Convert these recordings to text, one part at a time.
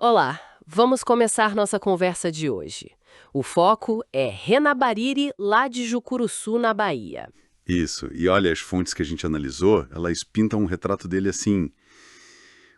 Olá, vamos começar nossa conversa de hoje. O foco é Renabarire, lá de Jucuruçu, na Bahia. Isso, e olha, as fontes que a gente analisou, elas pintam um retrato dele assim,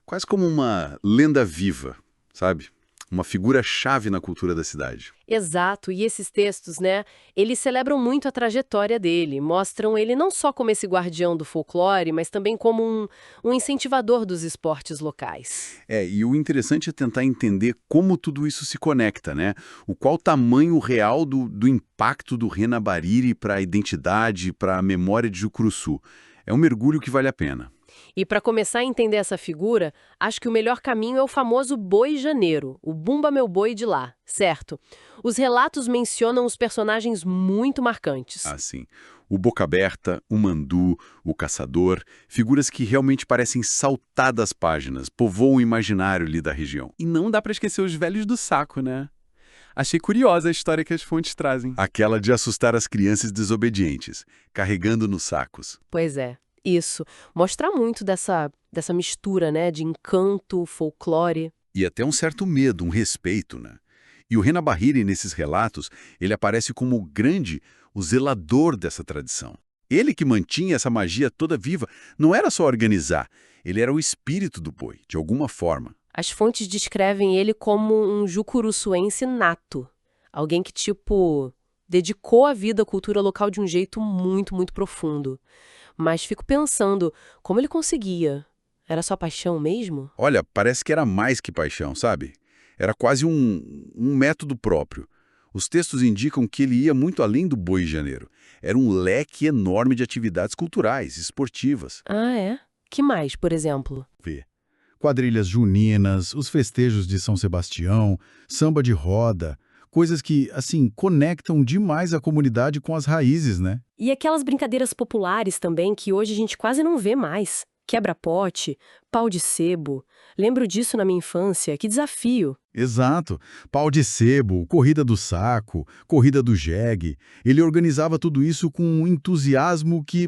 quase como uma lenda viva, sabe? Uma figura-chave na cultura da cidade. Exato, e esses textos, né, eles celebram muito a trajetória dele, mostram ele não só como esse guardião do folclore, mas também como um incentivador dos esportes locais. E o interessante é tentar entender como tudo isso se conecta, né? Qual o tamanho real do impacto do Renabarire para a identidade, para a memória de Jucuruçu. É um mergulho que vale a pena. E para começar a entender essa figura, acho que o melhor caminho é o famoso Boi Janeiro, o Bumba Meu Boi de lá, certo? Os relatos mencionam os personagens muito marcantes. Assim, o Boca Aberta, o Mandu, o Caçador, figuras que realmente parecem saltar das páginas, povoam o imaginário ali da região. E não dá pra esquecer os velhos do saco, né? Achei curiosa a história que as fontes trazem. Aquela de assustar as crianças desobedientes, carregando nos sacos. Pois é, isso. Mostra muito dessa mistura, né, de encanto, folclore. E até um certo medo, um respeito, né? E o Renabarire, nesses relatos, ele aparece como o zelador dessa tradição. Ele que mantinha essa magia toda viva, não era só organizar, ele era o espírito do boi, de alguma forma. As fontes descrevem ele como um jucuruçuense nato. Alguém que, tipo, dedicou a vida à cultura local de um jeito muito, muito profundo. Mas fico pensando, como ele conseguia? Era só paixão mesmo? Olha, parece que era mais que paixão, sabe? Era quase um método próprio. Os textos indicam que ele ia muito além do Boi de Janeiro. Era um leque enorme de atividades culturais, esportivas. Ah, é? Que mais, por exemplo? Vê. Quadrilhas juninas, os festejos de São Sebastião, samba de roda, coisas que, assim, conectam demais a comunidade com as raízes, né? E aquelas brincadeiras populares também que hoje a gente quase não vê mais. Quebra-pote, pau de sebo. Lembro disso na minha infância, que desafio. Exato. Pau de sebo, corrida do saco, corrida do jegue. Ele organizava tudo isso com um entusiasmo que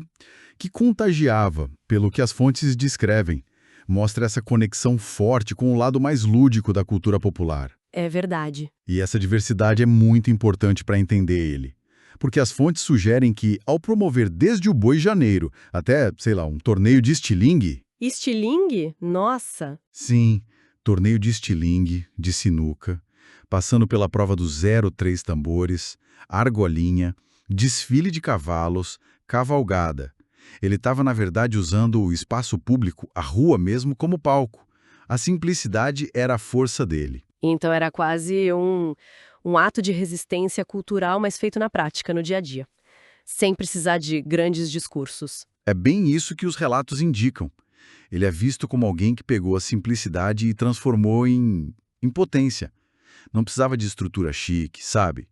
contagiava, pelo que as fontes descrevem. Mostra essa conexão forte com o lado mais lúdico da cultura popular. É verdade. E essa diversidade é muito importante para entender ele. Porque as fontes sugerem que, ao promover desde o Boi Janeiro até, sei lá, um torneio de estilingue... Estilingue? Nossa! Sim, torneio de estilingue, de sinuca, passando pela prova do 0-3 tambores, argolinha, desfile de cavalos, cavalgada. Ele estava, na verdade, usando o espaço público, a rua mesmo, como palco. A simplicidade era a força dele. Então era quase um ato de resistência cultural, mas feito na prática, no dia a dia. Sem precisar de grandes discursos. É bem isso que os relatos indicam. Ele é visto como alguém que pegou a simplicidade e transformou em potência. Não precisava de estrutura chique, sabe?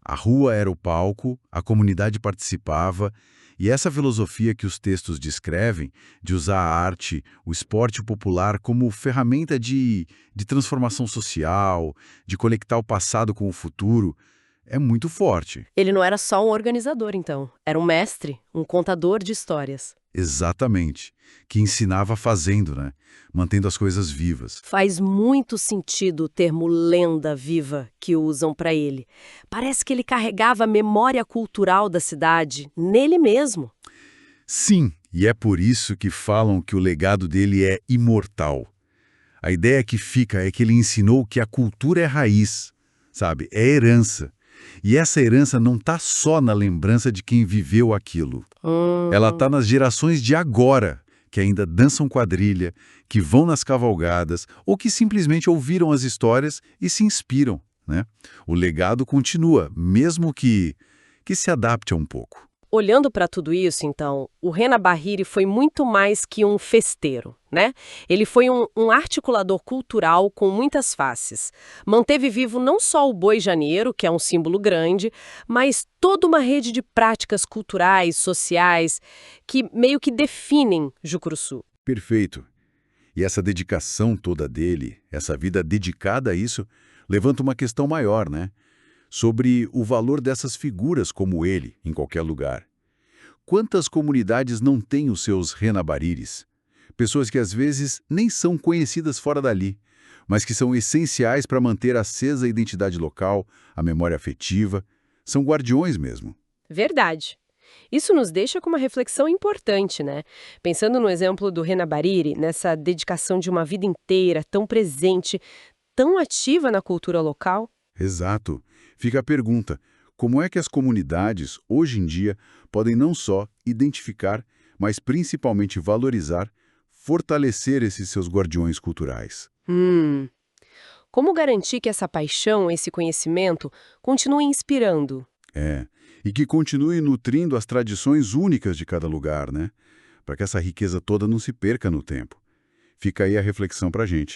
A rua era o palco, a comunidade participava, e essa filosofia que os textos descrevem, de usar a arte, o esporte popular como ferramenta de transformação social, de conectar o passado com o futuro, é muito forte. Ele não era só um organizador, então. Era um mestre, um contador de histórias. Exatamente. Que ensinava fazendo, né? Mantendo as coisas vivas. Faz muito sentido o termo lenda viva que usam para ele. Parece que ele carregava a memória cultural da cidade nele mesmo. Sim, e é por isso que falam que o legado dele é imortal. A ideia que fica é que ele ensinou que a cultura é raiz, sabe? É herança. E essa herança não está só na lembrança de quem viveu aquilo. Ela está nas gerações de agora, que ainda dançam quadrilha, que vão nas cavalgadas ou que simplesmente ouviram as histórias e se inspiram, né? O legado continua, mesmo que se adapte a um pouco. Olhando para tudo isso, então, o Renabarire foi muito mais que um festeiro, né? Ele foi um articulador cultural com muitas faces. Manteve vivo não só o Boi Janeiro, que é um símbolo grande, mas toda uma rede de práticas culturais, sociais, que meio que definem Jucuruçu. Perfeito. E essa dedicação toda dele, essa vida dedicada a isso, levanta uma questão maior, né? Sobre o valor dessas figuras como ele, em qualquer lugar. Quantas comunidades não têm os seus Renabarires? Pessoas que às vezes nem são conhecidas fora dali, mas que são essenciais para manter acesa a identidade local, a memória afetiva. São guardiões mesmo. Verdade. Isso nos deixa com uma reflexão importante, né? Pensando no exemplo do Rena Bariri, nessa dedicação de uma vida inteira, tão presente, tão ativa na cultura local. Exato. Fica a pergunta: como é que as comunidades, hoje em dia, podem não só identificar, mas principalmente valorizar, fortalecer esses seus guardiões culturais? Como garantir que essa paixão, esse conhecimento, continue inspirando? E que continue nutrindo as tradições únicas de cada lugar, né? Para que essa riqueza toda não se perca no tempo. Fica aí a reflexão para a gente.